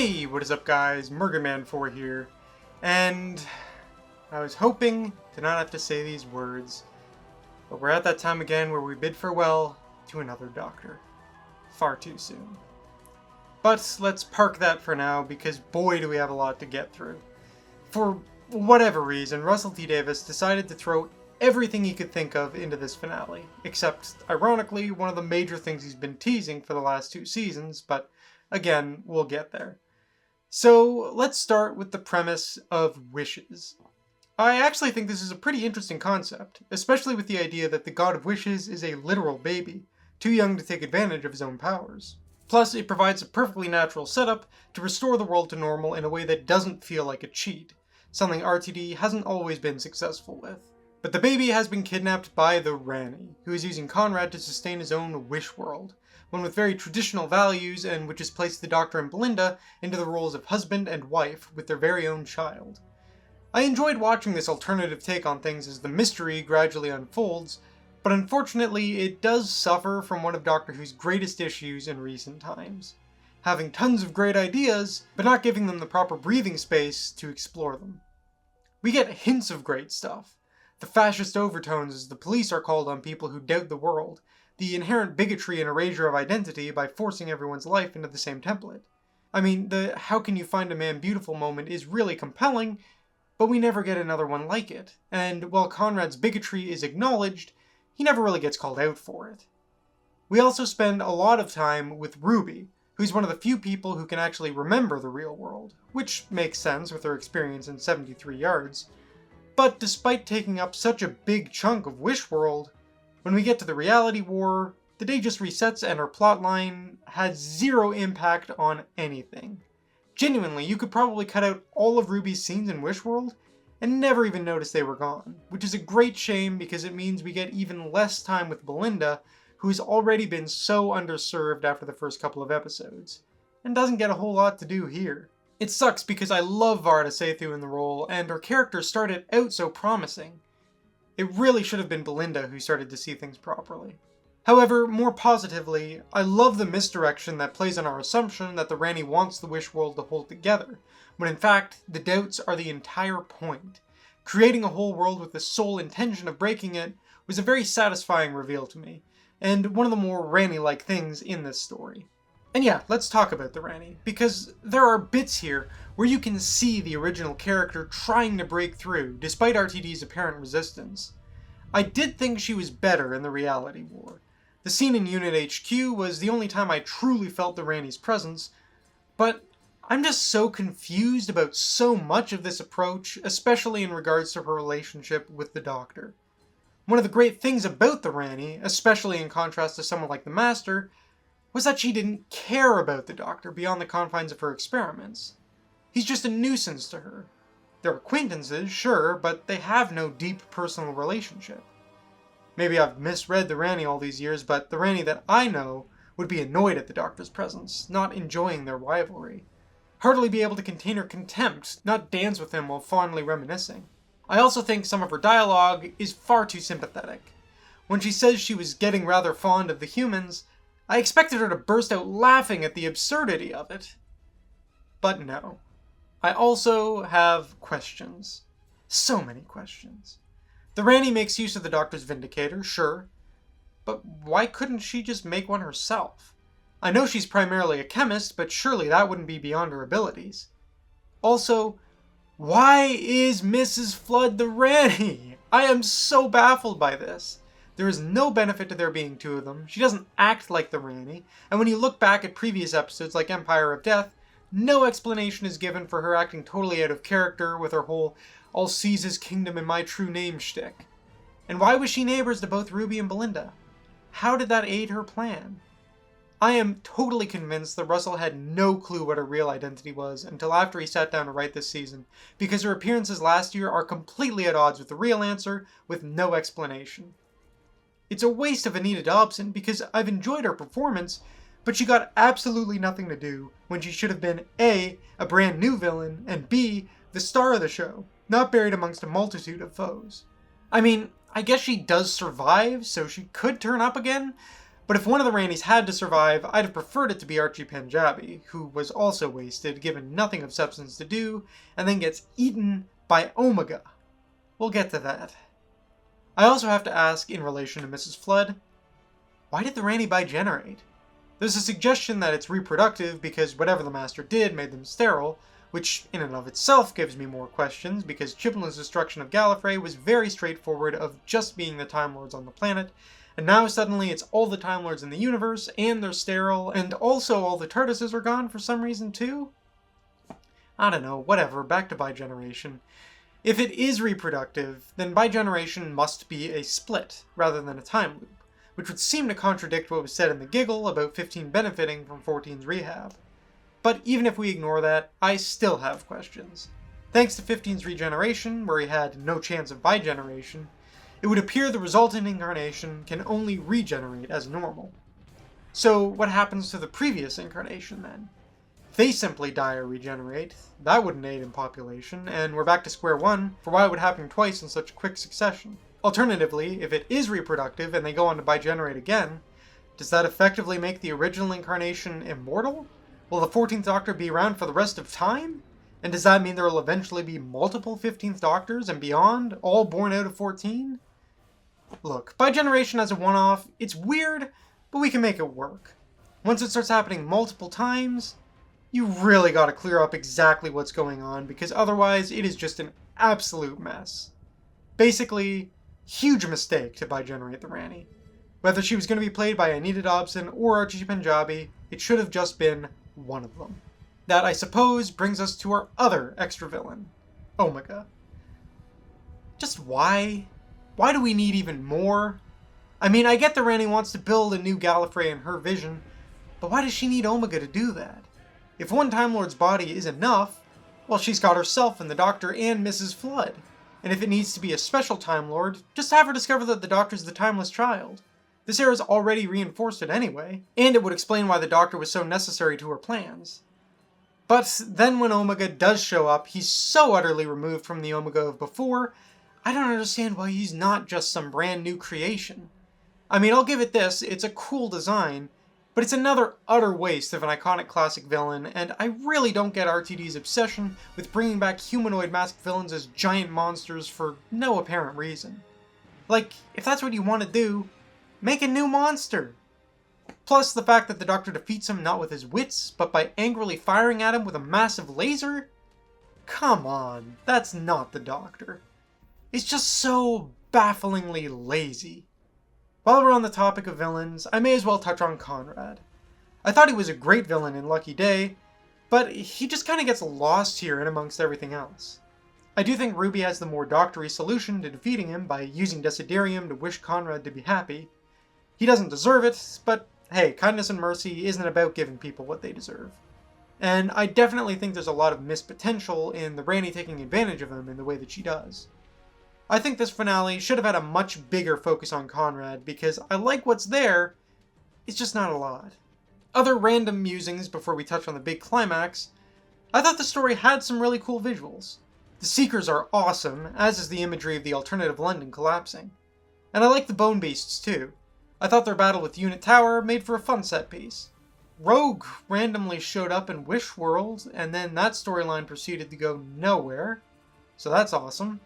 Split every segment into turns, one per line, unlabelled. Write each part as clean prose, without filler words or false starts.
Hey, what is up guys? Murderman4 here, and I was hoping to not have to say these words, but we're at that time again where we bid farewell to another Doctor. Far too soon. But let's park that for now, because boy do we have a lot to get through. For whatever reason, Russell T Davies decided to throw everything he could think of into this finale, except, ironically, one of the major things he's been teasing for the last 2 seasons, but again, we'll get there. So let's start with the premise of wishes. I actually think this is a pretty interesting concept, especially with the idea that the God of Wishes is a literal baby, too young to take advantage of his own powers. Plus, it provides a perfectly natural setup to restore the world to normal in a way that doesn't feel like a cheat, something RTD hasn't always been successful with. But the baby has been kidnapped by the Rani, who is using Conrad to sustain his own wish world, one with very traditional values and which has placed the Doctor and Belinda into the roles of husband and wife with their very own child. I enjoyed watching this alternative take on things as the mystery gradually unfolds, but unfortunately it does suffer from one of Doctor Who's greatest issues in recent times. Having tons of great ideas, but not giving them the proper breathing space to explore them. We get hints of great stuff. The fascist overtones as the police are called on people who doubt the world, the inherent bigotry and erasure of identity by forcing everyone's life into the same template. I mean, the how can you find a man beautiful moment is really compelling, but we never get another one like it, and while Conrad's bigotry is acknowledged, he never really gets called out for it. We also spend a lot of time with Ruby, who's one of the few people who can actually remember the real world, which makes sense with her experience in 73 Yards, but despite taking up such a big chunk of Wish World, when we get to the reality war, the day just resets and her plotline has zero impact on anything. Genuinely, you could probably cut out all of Ruby's scenes in Wish World and never even notice they were gone, which is a great shame because it means we get even less time with Belinda, who has already been so underserved after the first couple of episodes, and doesn't get a whole lot to do here. It sucks because I love Varda Sethu in the role, and her character started out so promising. It really should have been Belinda who started to see things properly. However, more positively, I love the misdirection that plays on our assumption that the Rani wants the Wish World to hold together, when in fact, the doubts are the entire point. Creating a whole world with the sole intention of breaking it was a very satisfying reveal to me, and one of the more Rani-like things in this story. And yeah, let's talk about the Rani, because there are bits here where you can see the original character trying to break through, despite RTD's apparent resistance. I did think she was better in the reality war. The scene in Unit HQ was the only time I truly felt the Rani's presence, but I'm just so confused about so much of this approach, especially in regards to her relationship with the Doctor. One of the great things about the Rani, especially in contrast to someone like the Master, was that she didn't care about the Doctor beyond the confines of her experiments. He's just a nuisance to her. They're acquaintances, sure, but they have no deep personal relationship. Maybe I've misread the Rani all these years, but the Rani that I know would be annoyed at the Doctor's presence, not enjoying their rivalry. Hardly be able to contain her contempt, not dance with him while fondly reminiscing. I also think some of her dialogue is far too sympathetic. When she says she was getting rather fond of the humans, I expected her to burst out laughing at the absurdity of it. But no. I also have questions. So many questions. The Rani makes use of the Doctor's Vindicator, sure, but why couldn't she just make one herself? I know she's primarily a chemist, but surely that wouldn't be beyond her abilities. Also, why is Mrs. Flood the Rani? I am so baffled by this. There is no benefit to there being 2 of them, she doesn't act like the Rani, and when you look back at previous episodes like Empire of Death, no explanation is given for her acting totally out of character with her whole "I'll seize his kingdom in my true name" shtick. And why was she neighbors to both Ruby and Belinda? How did that aid her plan? I am totally convinced that Russell had no clue what her real identity was until after he sat down to write this season, because her appearances last year are completely at odds with the real answer, with no explanation. It's a waste of Anita Dobson because I've enjoyed her performance, but she got absolutely nothing to do when she should have been A, a brand new villain, and B, the star of the show, not buried amongst a multitude of foes. I mean, I guess she does survive, so she could turn up again, But if one of the Rannies had to survive, I'd have preferred it to be Archie Panjabi, who was also wasted, given nothing of substance to do, and then gets eaten by Omega. We'll get to that. I also have to ask, in relation to Mrs. Flood, why did the Ranni bigenerate? There's a suggestion that it's reproductive because whatever the Master did made them sterile, which in and of itself gives me more questions because Chibnall's destruction of Gallifrey was very straightforward of just being the Time Lords on the planet, and now suddenly it's all the Time Lords in the universe, and they're sterile, and also all the TARDISes are gone for some reason too? I don't know, whatever, back to bigeneration. If it is reproductive, then bigeneration must be a split, rather than a time loop, which would seem to contradict what was said in the giggle about 15 benefiting from 14's rehab. But even if we ignore that, I still have questions. Thanks to 15's regeneration, where he had no chance of bigeneration, it would appear the resultant incarnation can only regenerate as normal. So what happens to the previous incarnation then? If they simply die or regenerate, that wouldn't aid in population, and we're back to square one for why it would happen twice in such quick succession. Alternatively, if it is reproductive and they go on to bigenerate again, does that effectively make the original incarnation immortal? Will the 14th Doctor be around for the rest of time? And does that mean there will eventually be multiple 15th Doctors and beyond, all born out of 14? Look, bigeneration as a one-off, it's weird, but we can make it work. Once it starts happening multiple times, you really gotta clear up exactly what's going on, because otherwise it is just an absolute mess. Basically, huge mistake to bigenerate the Ranni. Whether she was going to be played by Anita Dobson or Archie Panjabi, it should have just been one of them. That, I suppose, brings us to our other extra villain, Omega. Just why? Why do we need even more? I mean, I get the Ranni wants to build a new Gallifrey in her vision, but why does she need Omega to do that? If one Time Lord's body is enough, well, she's got herself and the Doctor and Mrs. Flood. And if it needs to be a special Time Lord, just have her discover that the Doctor's the timeless child. This era's already reinforced it anyway, and it would explain why the Doctor was so necessary to her plans. But then when Omega does show up, he's so utterly removed from the Omega of before, I don't understand why he's not just some brand new creation. I mean, I'll give it this, it's a cool design, but it's another utter waste of an iconic classic villain, and I really don't get RTD's obsession with bringing back humanoid masked villains as giant monsters for no apparent reason. Like, if that's what you want to do, make a new monster! Plus, the fact that the Doctor defeats him not with his wits, but by angrily firing at him with a massive laser? Come on, that's not the Doctor. It's just so bafflingly lazy. While we're on the topic of villains, I may as well touch on Conrad. I thought he was a great villain in Lucky Day, but he just kind of gets lost here in amongst everything else. I do think Ruby has the more doctory solution to defeating him by using Desiderium to wish Conrad to be happy. He doesn't deserve it, but hey, kindness and mercy isn't about giving people what they deserve. And I definitely think there's a lot of missed potential in the Ranni taking advantage of him in the way that she does. I think this finale should have had a much bigger focus on Conrad, because I like what's there, it's just not a lot. Other random musings before we touch on the big climax, I thought the story had some really cool visuals. The Seekers are awesome, as is the imagery of the alternative London collapsing. And I like the Bone Beasts too. I thought their battle with Unit Tower made for a fun set piece. Rogue randomly showed up in Wish World, and then that storyline proceeded to go nowhere, so that's awesome.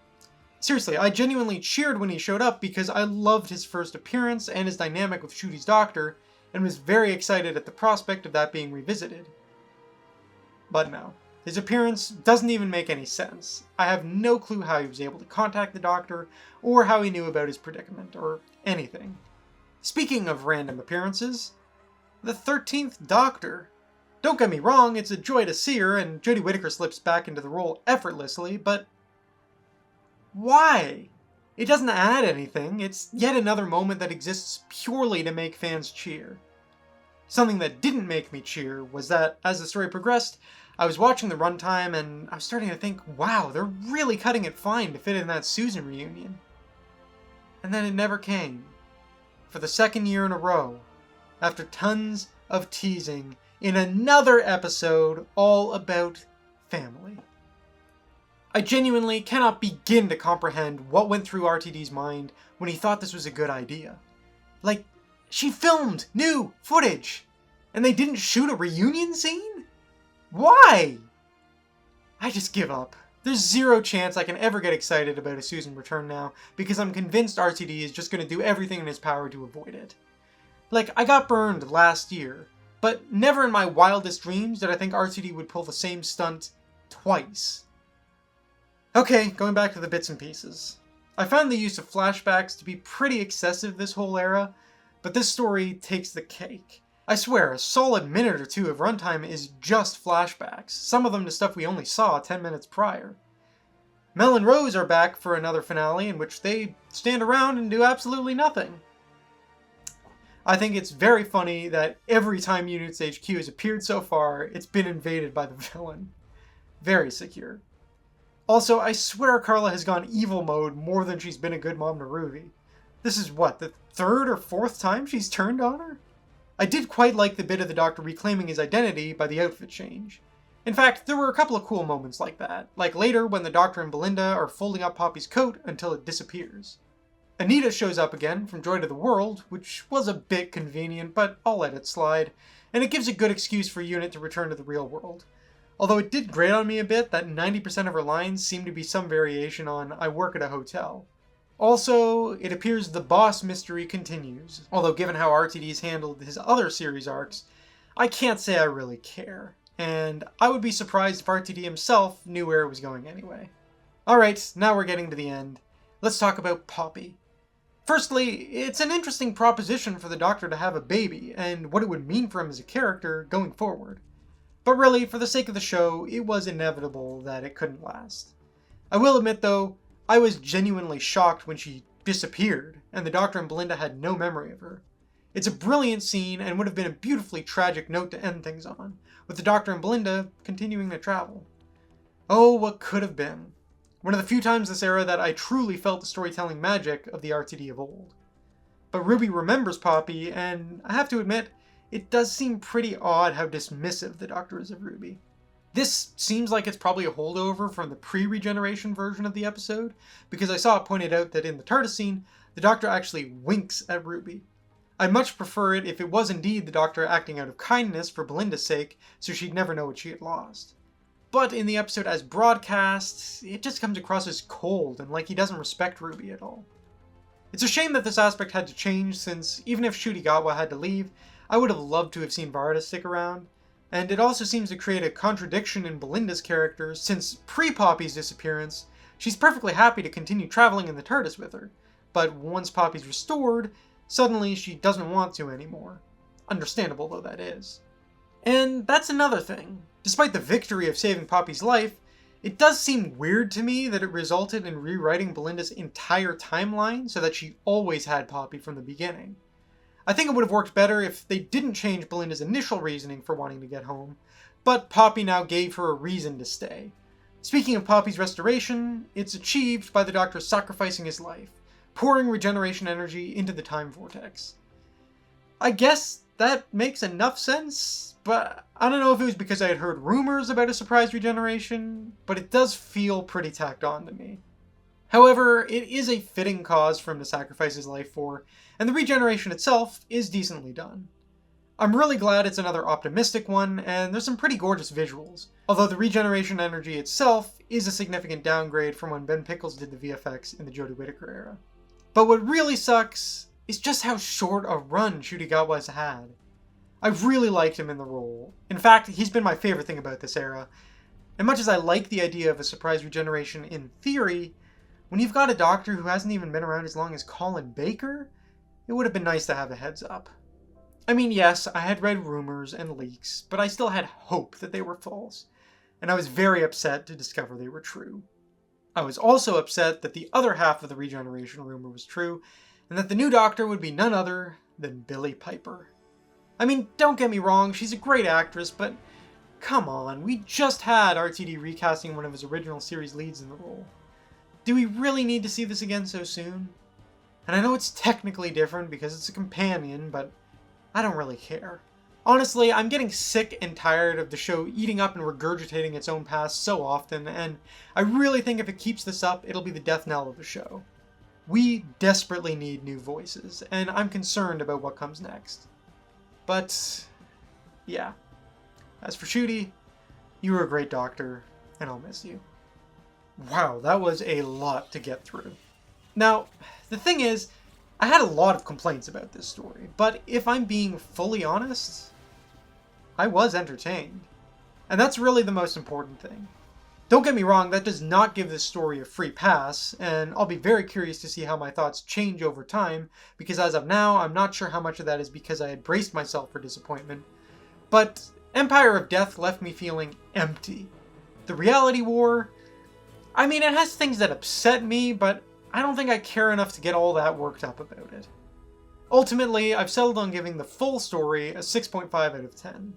Seriously, I genuinely cheered when he showed up because I loved his first appearance and his dynamic with Ncuti's Doctor, and was very excited at the prospect of that being revisited. But no, his appearance doesn't even make any sense. I have no clue how he was able to contact the Doctor, or how he knew about his predicament, or anything. Speaking of random appearances, the 13th Doctor. Don't get me wrong, it's a joy to see her, and Jodie Whittaker slips back into the role effortlessly, but why? It doesn't add anything, it's yet another moment that exists purely to make fans cheer. Something that didn't make me cheer was that, as the story progressed, I was watching the runtime and I was starting to think, wow, they're really cutting it fine to fit in that Susan reunion. And then it never came. For the second year in a row, after tons of teasing, in another episode all about family. I genuinely cannot begin to comprehend what went through RTD's mind when he thought this was a good idea. Like, She filmed new footage, and they didn't shoot a reunion scene? Why? I just give up. There's zero chance I can ever get excited about a Susan return now, because I'm convinced RTD is just going to do everything in his power to avoid it. Like, I got burned last year, but never in my wildest dreams did I think RTD would pull the same stunt twice. Okay, going back to the bits and pieces. I found the use of flashbacks to be pretty excessive this whole era, but this story takes the cake. I swear, a solid minute or two of runtime is just flashbacks, some of them to stuff we only saw 10 minutes prior. Mel and Rose are back for another finale in which they stand around and do absolutely nothing. I think it's very funny that every time Units HQ has appeared so far, it's been invaded by the villain. Very secure. Also, I swear Carla has gone evil mode more than she's been a good mom to Ruby. This is what, the third or fourth time she's turned on her? I did quite like the bit of the Doctor reclaiming his identity by the outfit change. In fact, there were a couple of cool moments like that, like later when the Doctor and Belinda are folding up Poppy's coat until it disappears. Anita shows up again from Joy to the World, which was a bit convenient, but I'll let it slide, and it gives a good excuse for Unit to return to the real world. Although it did grate on me a bit that 90% of her lines seem to be some variation on "I work at a hotel." Also, it appears the boss mystery continues, although given how RTD's handled his other series arcs, I can't say I really care, and I would be surprised if RTD himself knew where it was going anyway. Alright, now we're getting to the end. Let's talk about Poppy. Firstly, it's an interesting proposition for the Doctor to have a baby, and what it would mean for him as a character going forward. But really, for the sake of the show, it was inevitable that it couldn't last. I will admit though, I was genuinely shocked when she disappeared, and the Doctor and Belinda had no memory of her. It's a brilliant scene, and would have been a beautifully tragic note to end things on, with the Doctor and Belinda continuing to travel. Oh, what could have been. One of the few times this era that I truly felt the storytelling magic of the RTD of old. But Ruby remembers Poppy, and I have to admit, it does seem pretty odd how dismissive the Doctor is of Ruby. This seems like it's probably a holdover from the pre-regeneration version of the episode, because I saw it pointed out that in the TARDIS scene, the Doctor actually winks at Ruby. I'd much prefer it if it was indeed the Doctor acting out of kindness for Belinda's sake, so she'd never know what she had lost. But in the episode as broadcast, it just comes across as cold and like he doesn't respect Ruby at all. It's a shame that this aspect had to change, since even if Ncuti Gatwa had to leave, I would have loved to have seen Varda stick around. And it also seems to create a contradiction in Belinda's character, since pre-Poppy's disappearance, she's perfectly happy to continue traveling in the TARDIS with her, but once Poppy's restored, suddenly she doesn't want to anymore. Understandable though that is. And that's another thing. Despite the victory of saving Poppy's life, it does seem weird to me that it resulted in rewriting Belinda's entire timeline so that she always had Poppy from the beginning. I think it would have worked better if they didn't change Belinda's initial reasoning for wanting to get home, but Poppy now gave her a reason to stay. Speaking of Poppy's restoration, it's achieved by the Doctor sacrificing his life, pouring regeneration energy into the time vortex. I guess that makes enough sense, but I don't know if it was because I had heard rumors about a surprise regeneration, but it does feel pretty tacked on to me. However, it is a fitting cause for him to sacrifice his life for, and the regeneration itself is decently done. I'm really glad it's another optimistic one, and there's some pretty gorgeous visuals, although the regeneration energy itself is a significant downgrade from when Ben Pickles did the VFX in the Jodie Whittaker era. But what really sucks is just how short a run Ncuti Gatwa's had. I really liked him in the role. In fact, he's been my favorite thing about this era. And much as I like the idea of a surprise regeneration in theory, when you've got a Doctor who hasn't even been around as long as Colin Baker, it would have been nice to have a heads up. I mean, yes, I had read rumors and leaks, but I still had hope that they were false, and I was very upset to discover they were true. I was also upset that the other half of the regeneration rumor was true, and that the new Doctor would be none other than Billie Piper. I mean, don't get me wrong, she's a great actress, but come on, we just had RTD recasting one of his original series leads in the role. Do we really need to see this again so soon? And I know it's technically different because it's a companion, but I don't really care. Honestly, I'm getting sick and tired of the show eating up and regurgitating its own past so often, and I really think if it keeps this up, it'll be the death knell of the show. We desperately need new voices, and I'm concerned about what comes next. But, yeah. As for Ncuti, you were a great doctor, and I'll miss you. Wow, that was a lot to get through. Now, the thing is, I had a lot of complaints about this story, but if I'm being fully honest, I was entertained. And that's really the most important thing. Don't get me wrong, that does not give this story a free pass, and I'll be very curious to see how my thoughts change over time, because as of now, I'm not sure how much of that is because I had braced myself for disappointment. But Empire of Death left me feeling empty. The reality war, I mean, it has things that upset me, but I don't think I care enough to get all that worked up about it. Ultimately, I've settled on giving the full story a 6.5 out of 10.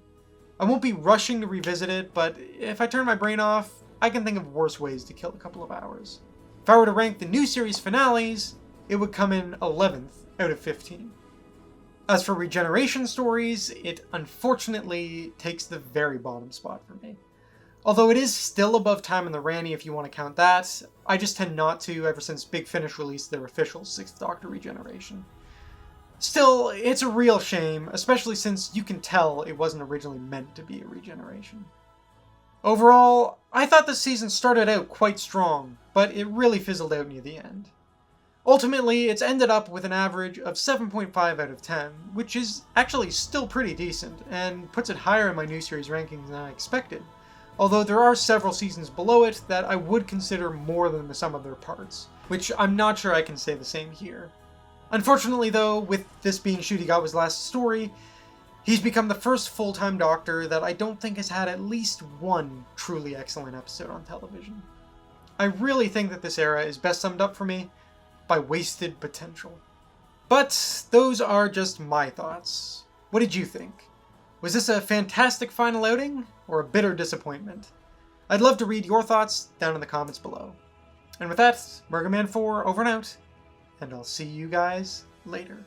I won't be rushing to revisit it, but if I turn my brain off, I can think of worse ways to kill a couple of hours. If I were to rank the new series finales, it would come in 11th out of 15. As for regeneration stories, it unfortunately takes the very bottom spot for me. Although it is still above Time in the Ranny if you want to count that, I just tend not to ever since Big Finish released their official 6th Doctor regeneration. Still, it's a real shame, especially since you can tell it wasn't originally meant to be a regeneration. Overall, I thought this season started out quite strong, but it really fizzled out near the end. Ultimately, it's ended up with an average of 7.5 out of 10, which is actually still pretty decent, and puts it higher in my new series rankings than I expected, although there are several seasons below it that I would consider more than the sum of their parts, which I'm not sure I can say the same here. Unfortunately though, with this being Ncuti Gatwa's last story, he's become the first full-time Doctor that I don't think has had at least one truly excellent episode on television. I really think that this era is best summed up for me by wasted potential. But those are just my thoughts. What did you think? Was this a fantastic final outing, or a bitter disappointment? I'd love to read your thoughts down in the comments below. And with that, Murgaman 4 over and out, and I'll see you guys later.